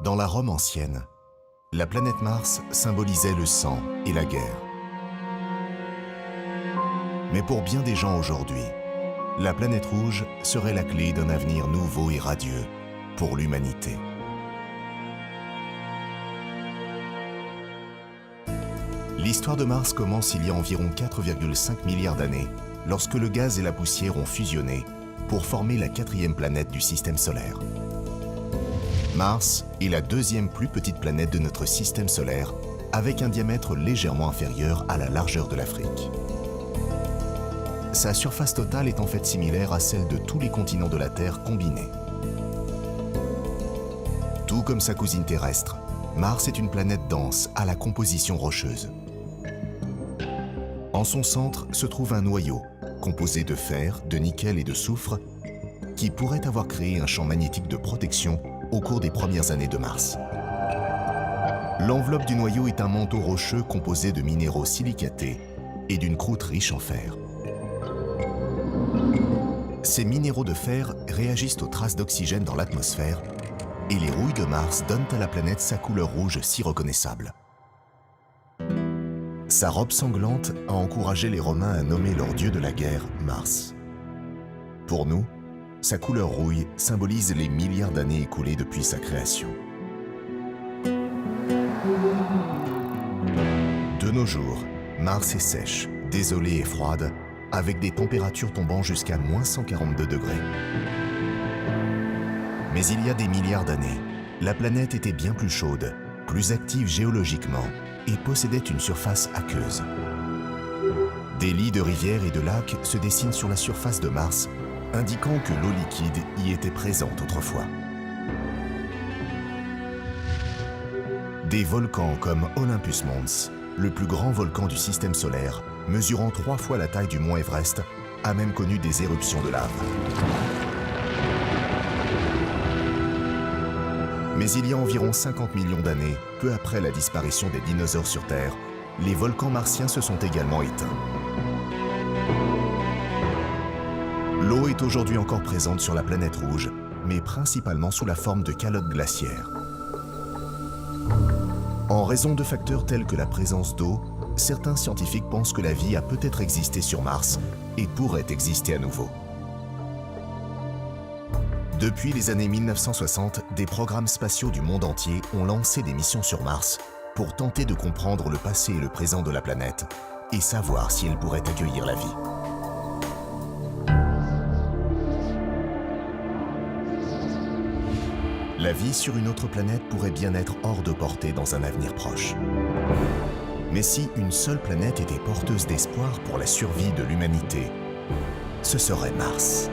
Dans la Rome ancienne, la planète Mars symbolisait le sang et la guerre. Mais pour bien des gens aujourd'hui, la planète rouge serait la clé d'un avenir nouveau et radieux pour l'humanité. L'histoire de Mars commence il y a environ 4,5 milliards d'années, lorsque le gaz et la poussière ont fusionné pour former la 4e planète du système solaire. Mars est la 2e plus petite planète de notre système solaire, avec un diamètre légèrement inférieur à la largeur de l'Afrique. Sa surface totale est en fait similaire à celle de tous les continents de la Terre combinés. Tout comme sa cousine terrestre, Mars est une planète dense à la composition rocheuse. En son centre se trouve un noyau, composé de fer, de nickel et de soufre, qui pourrait avoir créé un champ magnétique de protection au cours des premières années de Mars. L'enveloppe du noyau est un manteau rocheux composé de minéraux silicatés et d'une croûte riche en fer. Ces minéraux de fer réagissent aux traces d'oxygène dans l'atmosphère et les rouilles de Mars donnent à la planète sa couleur rouge si reconnaissable. Sa robe sanglante a encouragé les Romains à nommer leur dieu de la guerre Mars. Pour nous, sa couleur rouille symbolise les milliards d'années écoulées depuis sa création. De nos jours, Mars est sèche, désolée et froide, avec des températures tombant jusqu'à -142 degrés. Mais il y a des milliards d'années, la planète était bien plus chaude, plus active géologiquement et possédait une surface aqueuse. Des lits de rivières et de lacs se dessinent sur la surface de Mars, indiquant que l'eau liquide y était présente autrefois. Des volcans comme Olympus Mons, le plus grand volcan du système solaire, mesurant 3 fois la taille du mont Everest, a même connu des éruptions de lave. Mais il y a environ 50 millions d'années, peu après la disparition des dinosaures sur Terre, les volcans martiens se sont également éteints. L'eau est aujourd'hui encore présente sur la planète rouge, mais principalement sous la forme de calottes glaciaires. En raison de facteurs tels que la présence d'eau, certains scientifiques pensent que la vie a peut-être existé sur Mars et pourrait exister à nouveau. Depuis les années 1960, des programmes spatiaux du monde entier ont lancé des missions sur Mars pour tenter de comprendre le passé et le présent de la planète et savoir si elle pourrait accueillir la vie. La vie sur une autre planète pourrait bien être hors de portée dans un avenir proche. Mais si une seule planète était porteuse d'espoir pour la survie de l'humanité, ce serait Mars.